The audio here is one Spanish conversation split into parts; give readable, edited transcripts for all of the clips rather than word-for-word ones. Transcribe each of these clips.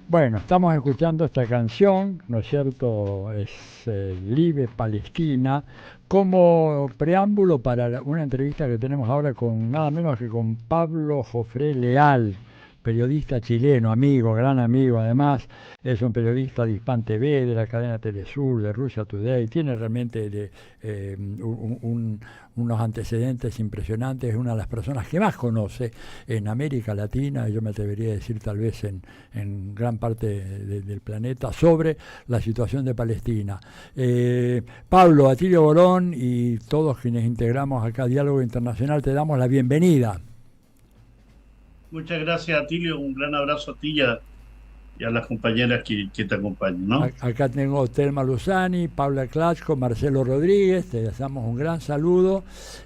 Bueno, estamos escuchando esta canción, ¿no es cierto? Es Live Palestina, como preámbulo para una entrevista que tenemos ahora con nada menos que con Pablo Jofré Leal, periodista chileno, amigo, gran amigo además. Es un periodista de Hispan TV, de la cadena Telesur, de Russia Today. Tiene realmente unos antecedentes impresionantes. Es una de las personas que más conoce en América Latina, yo me atrevería a decir tal vez en gran parte del planeta, sobre la situación de Palestina. Pablo, Atilio Borón y todos quienes integramos acá Diálogo Internacional, te damos la bienvenida. Muchas gracias, Atilio. Un gran abrazo a ti y a las compañeras que te acompañan, ¿no? Acá tengo Telma Luzani, Paula Clachco, Marcelo Rodríguez, te damos un gran saludo.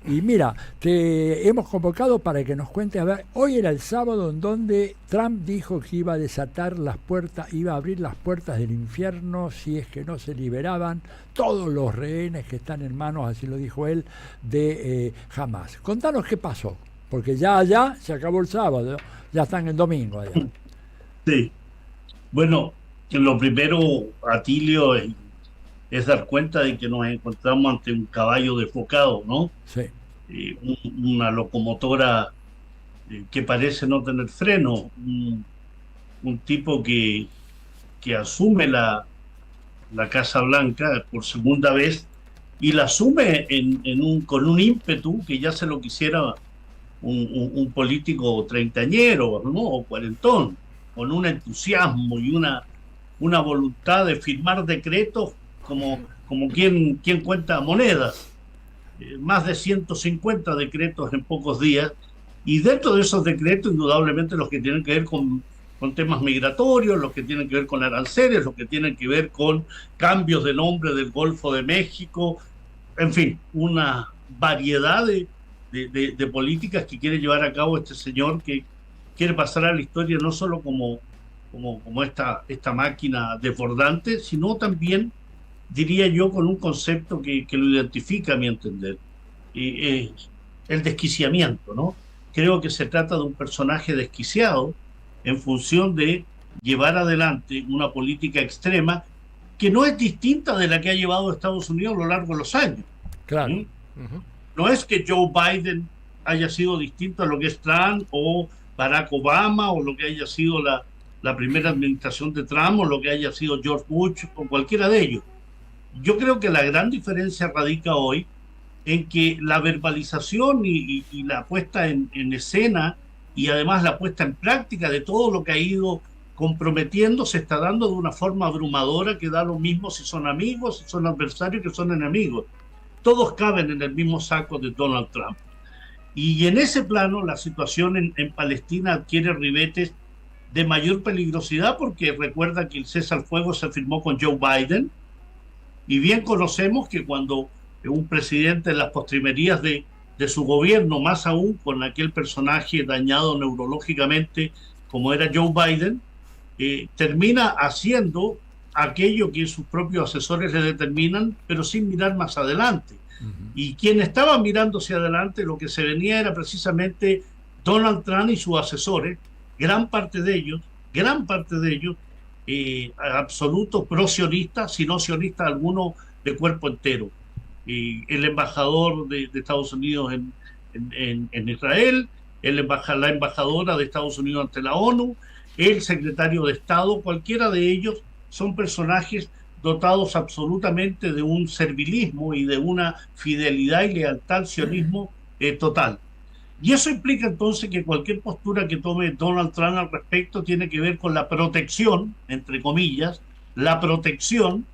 Y mira, te hemos convocado para que nos cuentes, a ver, hoy era el sábado en donde Trump dijo que iba a desatar las puertas, iba a abrir las puertas del infierno si es que no se liberaban todos los rehenes que están en manos, así lo dijo él, de Hamas. Contanos qué pasó, porque ya se acabó el sábado, ya están el domingo allá. Sí. Bueno, lo primero, Atilio, es dar cuenta de que nos encontramos ante un caballo desbocado, ¿no? Sí, Una locomotora que parece no tener freno, un tipo que asume la Casa Blanca por segunda vez y la asume con un ímpetu que ya se lo quisiera un político treintañero, ¿no? O cuarentón, con un entusiasmo y una voluntad de firmar decretos como quien cuenta monedas. Más de 150 decretos en pocos días, y dentro de esos decretos, indudablemente, los que tienen que ver con temas migratorios, los que tienen que ver con aranceles, los que tienen que ver con cambios de nombre del Golfo de México, en fin, una variedad de políticas que quiere llevar a cabo este señor que quiere pasar a la historia no solo como esta máquina desbordante, sino también, diría yo, con un concepto que lo identifica a mi entender, y el desquiciamiento, ¿no? Creo que se trata de un personaje desquiciado en función de llevar adelante una política extrema que no es distinta de la que ha llevado Estados Unidos a lo largo de los años. claro. ¿Sí? No es que Joe Biden haya sido distinto a lo que es Trump o Barack Obama o lo que haya sido la primera administración de Trump o lo que haya sido George Bush o cualquiera de ellos. Yo creo que la gran diferencia radica hoy en que la verbalización y la puesta en escena y además la puesta en práctica de todo lo que ha ido comprometiendo se está dando de una forma abrumadora que da lo mismo si son amigos, si son adversarios, que son enemigos. Todos caben en el mismo saco de Donald Trump. Y en ese plano la situación en Palestina adquiere ribetes de mayor peligrosidad porque recuerda que el cese al fuego se firmó con Joe Biden y bien conocemos que cuando un presidente en las postrimerías de su gobierno, más aún con aquel personaje dañado neurológicamente como era Joe Biden, termina haciendo aquello que sus propios asesores le determinan, pero sin mirar más adelante. Ujú. Y quien estaba mirando hacia adelante, lo que se venía era precisamente Donald Trump y sus asesores, gran parte de ellos, absoluto pro-sionistas, si no sionistas algunos de cuerpo entero. El embajador de Estados Unidos en Israel, la embajadora de Estados Unidos ante la ONU, el secretario de Estado, cualquiera de ellos son personajes dotados absolutamente de un servilismo y de una fidelidad y lealtad al sionismo total. Y eso implica entonces que cualquier postura que tome Donald Trump al respecto tiene que ver con la protección, entre comillas, la protección,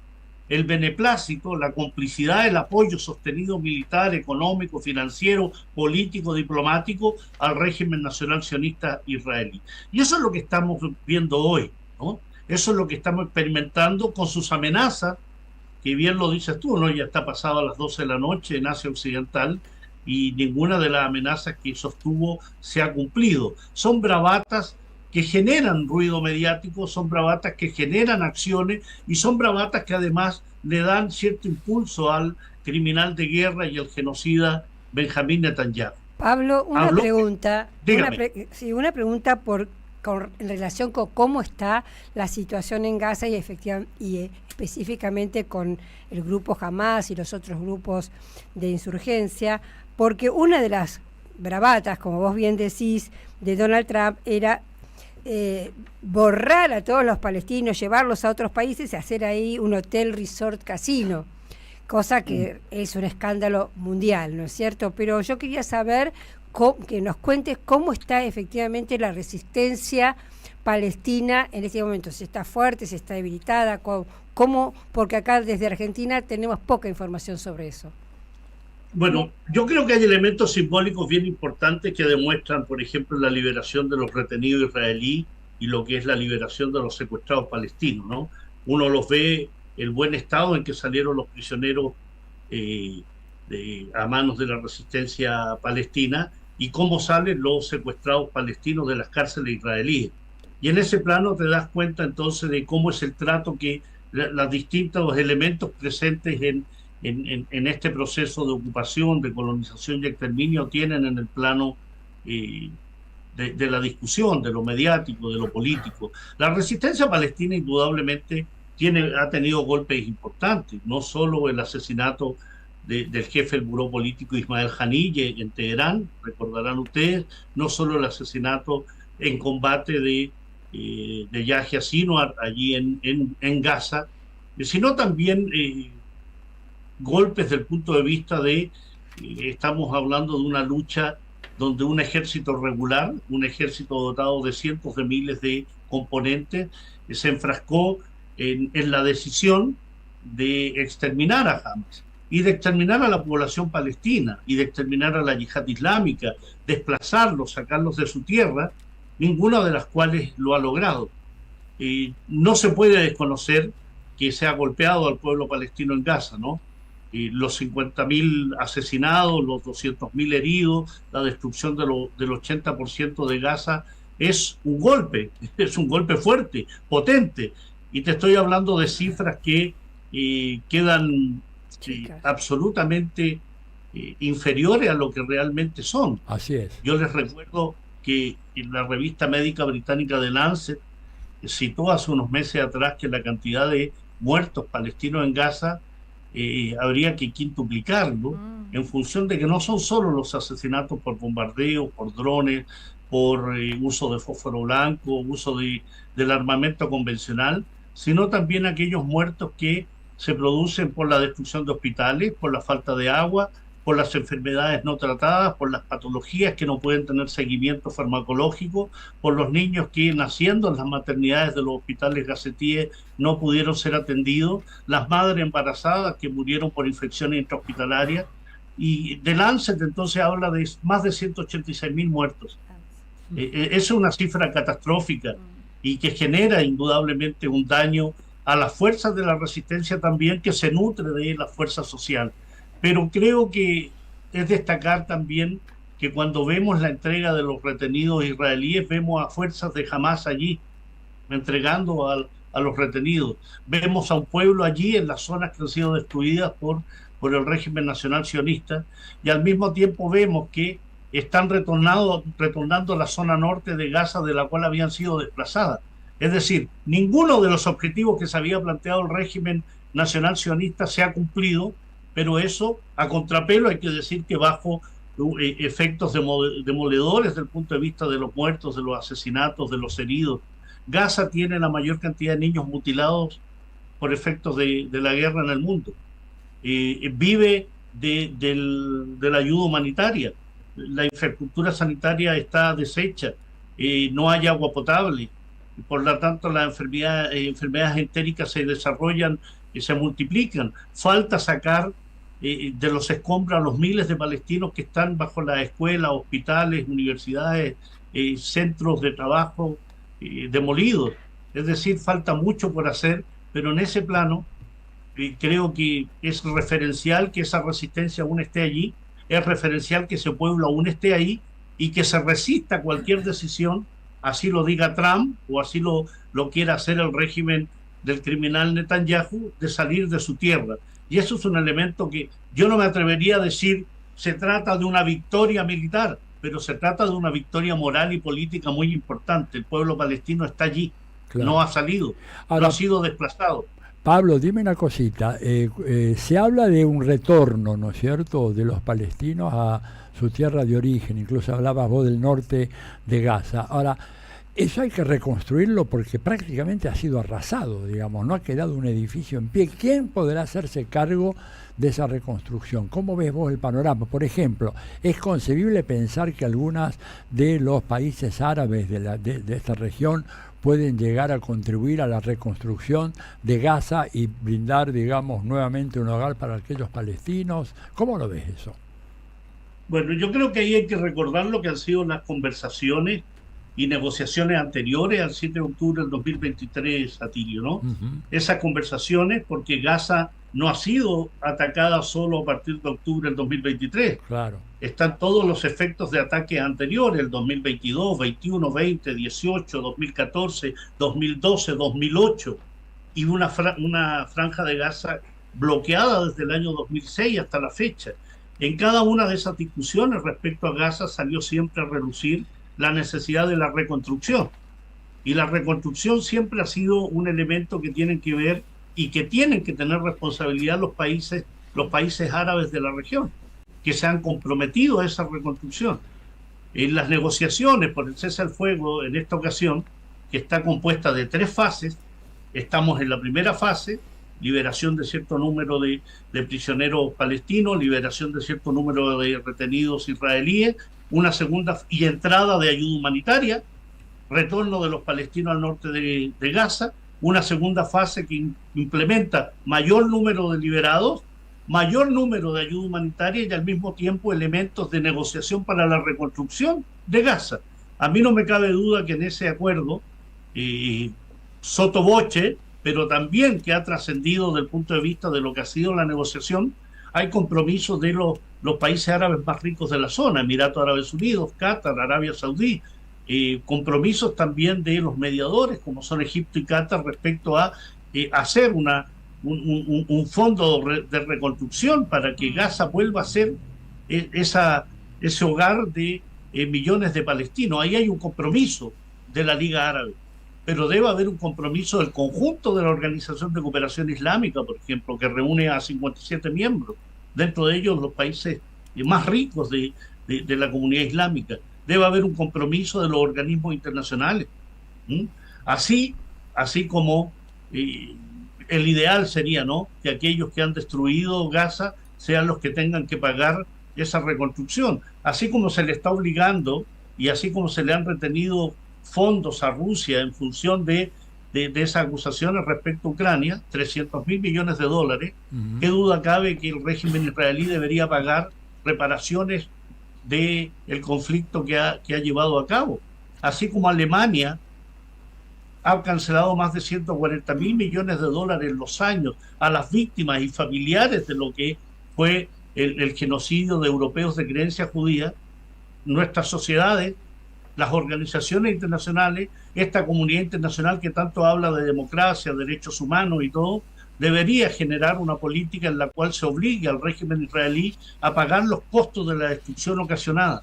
el beneplácito, la complicidad, el apoyo sostenido militar, económico, financiero, político, diplomático al régimen nacional sionista israelí. Y eso es lo que estamos viendo hoy, ¿no? Eso es lo que estamos experimentando con sus amenazas, que bien lo dices tú, ¿no? Ya está pasado a las 12 de la noche en Asia Occidental y ninguna de las amenazas que sostuvo se ha cumplido. Son bravatas que generan ruido mediático, son bravatas que generan acciones y son bravatas que además le dan cierto impulso al criminal de guerra y al genocida Benjamín Netanyahu. Pablo, una Habló, pregunta, dígame. sí, una pregunta por en relación con cómo está la situación en Gaza y específicamente con el grupo Hamás y los otros grupos de insurgencia, porque una de las bravatas, como vos bien decís, de Donald Trump era borrar a todos los palestinos, llevarlos a otros países y hacer ahí un hotel, resort, casino, cosa que es un escándalo mundial, ¿no es cierto? Pero yo quería saber que nos cuentes cómo está efectivamente la resistencia palestina en este momento, si está fuerte, si está debilitada, cómo, porque acá desde Argentina tenemos poca información sobre eso. Bueno, yo creo que hay elementos simbólicos bien importantes que demuestran, por ejemplo, la liberación de los retenidos israelíes y lo que es la liberación de los secuestrados palestinos, ¿no? Uno los ve, el buen estado en que salieron los prisioneros a manos de la resistencia palestina y cómo salen los secuestrados palestinos de las cárceles israelíes. Y en ese plano te das cuenta entonces de cómo es el trato que los distintos elementos presentes en este proceso de ocupación, de colonización y exterminio tienen en el plano de la discusión, de lo mediático, de lo político. La resistencia palestina indudablemente ha tenido golpes importantes, no solo el asesinato del jefe del buró político Ismael Haniyeh en Teherán, recordarán ustedes, no solo el asesinato en combate de Yahya Sinwar allí en Gaza, sino también golpes desde el punto de vista de, estamos hablando de una lucha donde un ejército regular, un ejército dotado de cientos de miles de componentes, se enfrascó en la decisión de exterminar a Hamas y de exterminar a la población palestina y de exterminar a la yihad islámica, desplazarlos, sacarlos de su tierra, ninguna de las cuales lo ha logrado. No se puede desconocer que se ha golpeado al pueblo palestino en Gaza, ¿no? Los 50.000 asesinados, los 200.000 heridos, la destrucción del 80% de Gaza es un golpe fuerte, potente. Y te estoy hablando de cifras que quedan absolutamente inferiores a lo que realmente son. Así es. Yo les recuerdo que en la revista médica británica The Lancet citó hace unos meses atrás que la cantidad de muertos palestinos en Gaza habría que quintuplicarlo en función de que no son solo los asesinatos por bombardeo, por drones, por uso de fósforo blanco, uso del armamento convencional, sino también aquellos muertos que se producen por la destrucción de hospitales, por la falta de agua, por las enfermedades no tratadas, por las patologías que no pueden tener seguimiento farmacológico, por los niños que naciendo en las maternidades de los hospitales gazetíes no pudieron ser atendidos, las madres embarazadas que murieron por infecciones intrahospitalarias. Y The Lancet entonces habla de más de 186.000 muertos. Es una cifra catastrófica y que genera indudablemente un daño a las fuerzas de la resistencia también, que se nutre de la fuerza social. Pero creo que es destacar también que cuando vemos la entrega de los retenidos israelíes, vemos a fuerzas de Hamás allí, entregando a los retenidos. Vemos a un pueblo allí en las zonas que han sido destruidas por el régimen nacional sionista, y al mismo tiempo vemos que están retornando a la zona norte de Gaza, de la cual habían sido desplazadas. Es decir, ninguno de los objetivos que se había planteado el régimen nacional sionista se ha cumplido, pero eso, a contrapelo, hay que decir que bajo efectos demoledores desde el punto de vista de los muertos, de los asesinatos, de los heridos. Gaza tiene la mayor cantidad de niños mutilados por efectos de la guerra en el mundo. Vive de la ayuda humanitaria. La infraestructura sanitaria está deshecha, no hay agua potable, por lo tanto las enfermedades entéricas se desarrollan y se multiplican. Falta sacar de los escombros a los miles de palestinos que están bajo las escuelas, hospitales, universidades, centros de trabajo demolidos. Es decir, falta mucho por hacer, pero en ese plano creo que es referencial que esa resistencia aún esté allí, es referencial que ese pueblo aún esté ahí y que se resista a cualquier decisión, así lo diga Trump o así lo quiera hacer el régimen del criminal Netanyahu, de salir de su tierra. Y eso es un elemento que yo no me atrevería a decir se trata de una victoria militar, pero se trata de una victoria moral y política muy importante. El pueblo palestino está allí, Claro. no ha salido, no Ahora, ha sido desplazado. Pablo, dime una cosita. Se habla de un retorno, ¿no es cierto?, de los palestinos a su tierra de origen. Incluso hablabas vos del norte de Gaza. Ahora, eso hay que reconstruirlo porque prácticamente ha sido arrasado, digamos, no ha quedado un edificio en pie. ¿Quién podrá hacerse cargo de esa reconstrucción? ¿Cómo ves vos el panorama? Por ejemplo, ¿es concebible pensar que algunas de los países árabes de esta región pueden llegar a contribuir a la reconstrucción de Gaza y brindar, digamos, nuevamente un hogar para aquellos palestinos? ¿Cómo lo ves eso? Bueno, yo creo que ahí hay que recordar lo que han sido las conversaciones y negociaciones anteriores al 7 de octubre del 2023, Atilio, ¿no? Ujú. Esas conversaciones, porque Gaza no ha sido atacada solo a partir de octubre del 2023. Claro. Están todos los efectos de ataques anteriores, el 2022, 21, 20, 18, 2014, 2012, 2008, y una franja de Gaza bloqueada desde el año 2006 hasta la fecha. En cada una de esas discusiones respecto a Gaza salió siempre a relucir la necesidad de la reconstrucción. Y la reconstrucción siempre ha sido un elemento que tienen que ver y que tienen que tener responsabilidad los países árabes de la región, que se han comprometido a esa reconstrucción. En las negociaciones por el cese al fuego en esta ocasión, que está compuesta de 3 fases, estamos en la primera fase, liberación de cierto número de prisioneros palestinos, liberación de cierto número de retenidos israelíes, una segunda y entrada de ayuda humanitaria, retorno de los palestinos al norte de Gaza, una segunda fase que implementa mayor número de liberados, mayor número de ayuda humanitaria y al mismo tiempo elementos de negociación para la reconstrucción de Gaza. A mí no me cabe duda que en ese acuerdo, sotoboche, pero también que ha trascendido desde el punto de vista de lo que ha sido la negociación, hay compromisos de los países árabes más ricos de la zona, Emiratos Árabes Unidos, Qatar, Arabia Saudí, compromisos también de los mediadores, como son Egipto y Qatar, respecto a hacer un fondo de reconstrucción para que Gaza vuelva a ser ese hogar de millones de palestinos. Ahí hay un compromiso de la Liga Árabe, pero debe haber un compromiso del conjunto de la Organización de Cooperación Islámica, por ejemplo, que reúne a 57 miembros, dentro de ellos los países más ricos de la comunidad islámica. Debe haber un compromiso de los organismos internacionales. Así como el ideal sería, ¿no?, que aquellos que han destruido Gaza sean los que tengan que pagar esa reconstrucción. Así como se le está obligando y así como se le han retenido fondos a Rusia en función de esas acusaciones respecto a Ucrania, 300.000 millones de dólares, ¿qué duda cabe que el régimen israelí debería pagar reparaciones del conflicto que ha llevado a cabo? Así como Alemania ha cancelado más de 140.000 millones de dólares en los años a las víctimas y familiares de lo que fue el genocidio de europeos de creencia judía, nuestras sociedades, las organizaciones internacionales, esta comunidad internacional que tanto habla de democracia, derechos humanos y todo, debería generar una política en la cual se obligue al régimen israelí a pagar los costos de la destrucción ocasionada.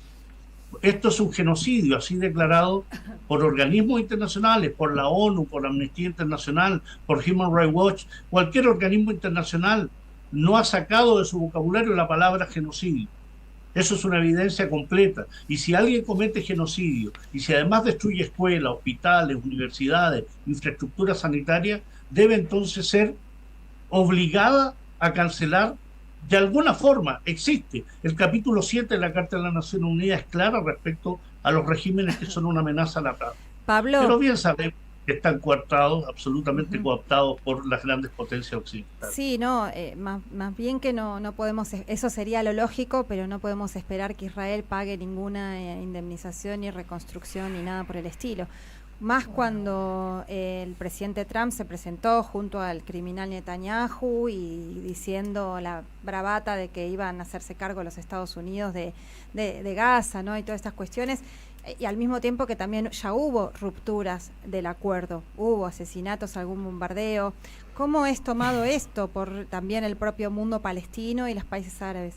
Esto es un genocidio, así declarado por organismos internacionales, por la ONU, por Amnistía Internacional, por Human Rights Watch. Cualquier organismo internacional no ha sacado de su vocabulario la palabra genocidio. Eso es una evidencia completa. Y si alguien comete genocidio, y si además destruye escuelas, hospitales, universidades, infraestructura sanitaria, debe entonces ser obligada a cancelar. De alguna forma existe. El capítulo 7 de la Carta de las Naciones Unidas es clara respecto a los regímenes que son una amenaza a la paz. Pablo. Pero bien sabemos que están coartados, absolutamente cooptados por las grandes potencias occidentales. Sí, no, más bien que no podemos, eso sería lo lógico, pero no podemos esperar que Israel pague ninguna indemnización ni reconstrucción ni nada por el estilo. Más cuando el presidente Trump se presentó junto al criminal Netanyahu y diciendo la bravata de que iban a hacerse cargo los Estados Unidos de Gaza, ¿no? Y todas estas cuestiones, y al mismo tiempo que también ya hubo rupturas del acuerdo, hubo asesinatos, algún bombardeo. ¿Cómo es tomado esto por también el propio mundo palestino y los países árabes?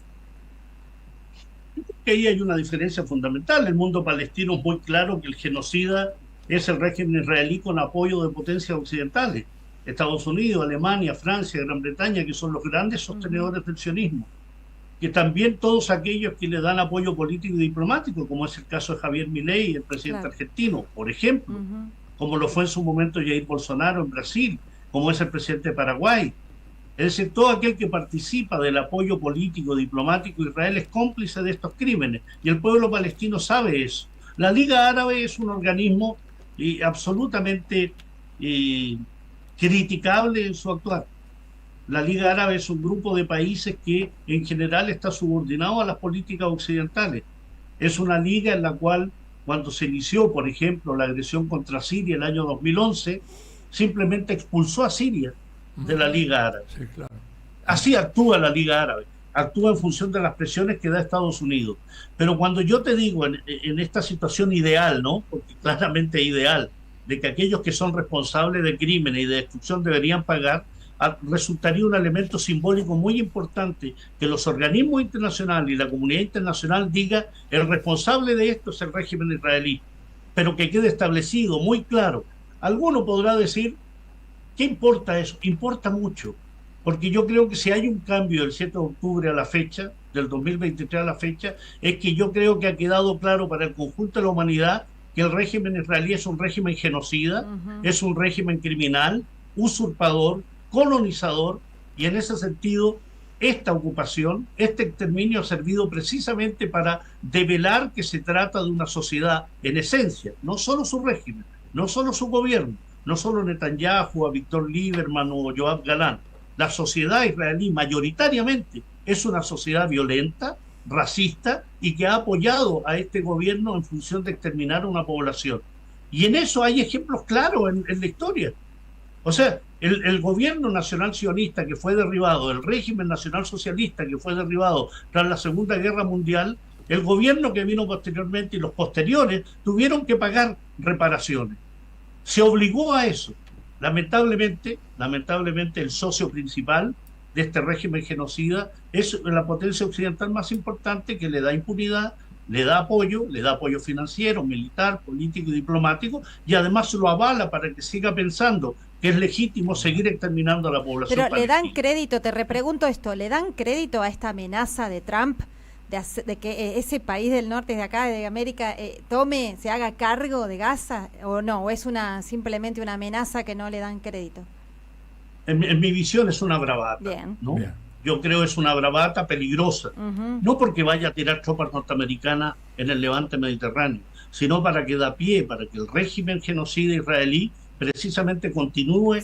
Que ahí hay una diferencia fundamental. El mundo palestino es muy claro que el genocida es el régimen israelí con apoyo de potencias occidentales. Estados Unidos, Alemania, Francia, Gran Bretaña, que son los grandes sostenedores del sionismo. Que también todos aquellos que le dan apoyo político y diplomático, como es el caso de Javier Milei, el presidente argentino, por ejemplo, como lo fue en su momento Jair Bolsonaro en Brasil, como es el presidente de Paraguay. Es decir, todo aquel que participa del apoyo político, diplomático a Israel es cómplice de estos crímenes, y el pueblo palestino sabe eso. La Liga Árabe es un organismo absolutamente criticable en su actuar. La Liga Árabe es un grupo de países que en general está subordinado a las políticas occidentales. Es una liga en la cual, cuando se inició, por ejemplo, la agresión contra Siria el año 2011, simplemente expulsó a Siria de la Liga Árabe. Sí, claro. Así actúa la Liga Árabe, actúa en función de las presiones que da Estados Unidos. Pero cuando yo te digo en esta situación ideal, ¿no? Porque claramente ideal, de que aquellos que son responsables de crímenes y de destrucción deberían pagar, resultaría un elemento simbólico muy importante que los organismos internacionales y la comunidad internacional diga el responsable de esto es el régimen israelí, pero que quede establecido muy claro. Alguno podrá decir, ¿qué importa eso? Importa mucho, porque yo creo que si hay un cambio del 7 de octubre a la fecha, del 2023 a la fecha, es que yo creo que ha quedado claro para el conjunto de la humanidad que el régimen israelí es un régimen genocida, es un régimen criminal, usurpador, colonizador, y en ese sentido esta ocupación, este exterminio ha servido precisamente para develar que se trata de una sociedad en esencia, no solo su régimen, no solo su gobierno, no solo Netanyahu, a Víctor Lieberman o Yoav Galán. La sociedad israelí mayoritariamente es una sociedad violenta, racista, y que ha apoyado a este gobierno en función de exterminar a una población. Y en eso hay ejemplos claros en la historia. O sea, el gobierno nacional sionista que fue derribado, el régimen nacional socialista que fue derribado tras la Segunda Guerra Mundial, el gobierno que vino posteriormente y los posteriores tuvieron que pagar reparaciones. Se obligó a eso. Lamentablemente el socio principal de este régimen genocida es la potencia occidental más importante, que le da impunidad, le da apoyo financiero, militar, político y diplomático, y además lo avala para que siga pensando que es legítimo seguir exterminando a la población palestina. Pero palestina. ¿le dan crédito? Te repregunto esto, ¿le dan crédito a esta amenaza de Trump de que ese país del norte de acá, de América, se haga cargo de Gaza, o no? ¿O es simplemente una amenaza que no le dan crédito? En mi visión es una bravata. Bien. ¿no? Bien. Yo creo es una bravata peligrosa, no porque vaya a tirar tropas norteamericanas en el levante mediterráneo, sino para que da pie, para que el régimen genocida israelí precisamente continúe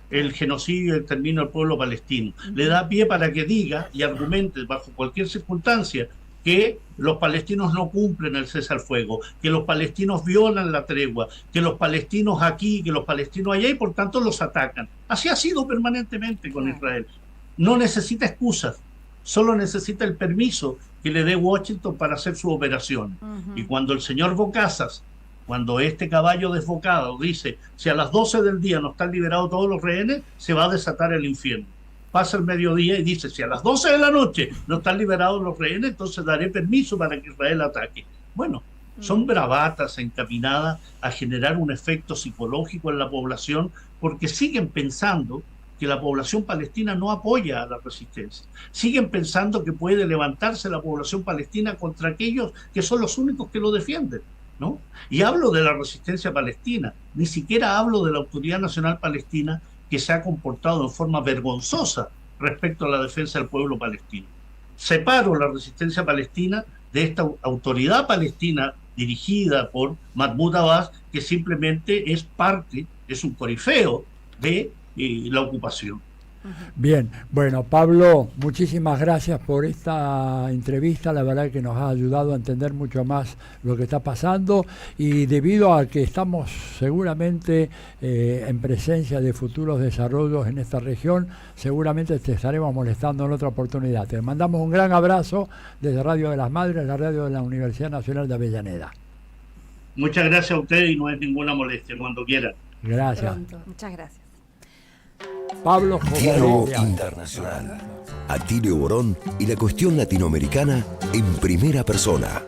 el genocidio y el exterminio del pueblo palestino. Le da pie para que diga y argumente bajo cualquier circunstancia que los palestinos no cumplen el cese al fuego, que los palestinos violan la tregua, que los palestinos aquí, que los palestinos allá, y por tanto los atacan. Así ha sido permanentemente con Israel. No necesita excusas, solo necesita el permiso que le dé Washington para hacer su operación. Y cuando el señor Bocazas, cuando este caballo desbocado dice, si a las 12 del día no están liberados todos los rehenes, se va a desatar el infierno. Pasa el mediodía y dice, si a las 12 de la noche no están liberados los rehenes, entonces daré permiso para que Israel ataque. Bueno, son bravatas encaminadas a generar un efecto psicológico en la población, porque siguen pensando que la población palestina no apoya a la resistencia. Siguen pensando que puede levantarse la población palestina contra aquellos que son los únicos que lo defienden, ¿no? Y hablo de la resistencia palestina, ni siquiera hablo de la Autoridad Nacional Palestina, que se ha comportado en forma vergonzosa respecto a la defensa del pueblo palestino. Separo la resistencia palestina de esta autoridad palestina dirigida por Mahmoud Abbas, que simplemente es un corifeo de la ocupación. Bien, bueno, Pablo, muchísimas gracias por esta entrevista, la verdad que nos ha ayudado a entender mucho más lo que está pasando, y debido a que estamos seguramente en presencia de futuros desarrollos en esta región, seguramente te estaremos molestando en otra oportunidad. Te mandamos un gran abrazo desde Radio de las Madres, la radio de la Universidad Nacional de Avellaneda. Muchas gracias a ustedes y no es ninguna molestia, cuando quieran. Gracias. Muchas gracias. Pablo Diálogo Internacional. Atilio Borón y la cuestión latinoamericana en primera persona.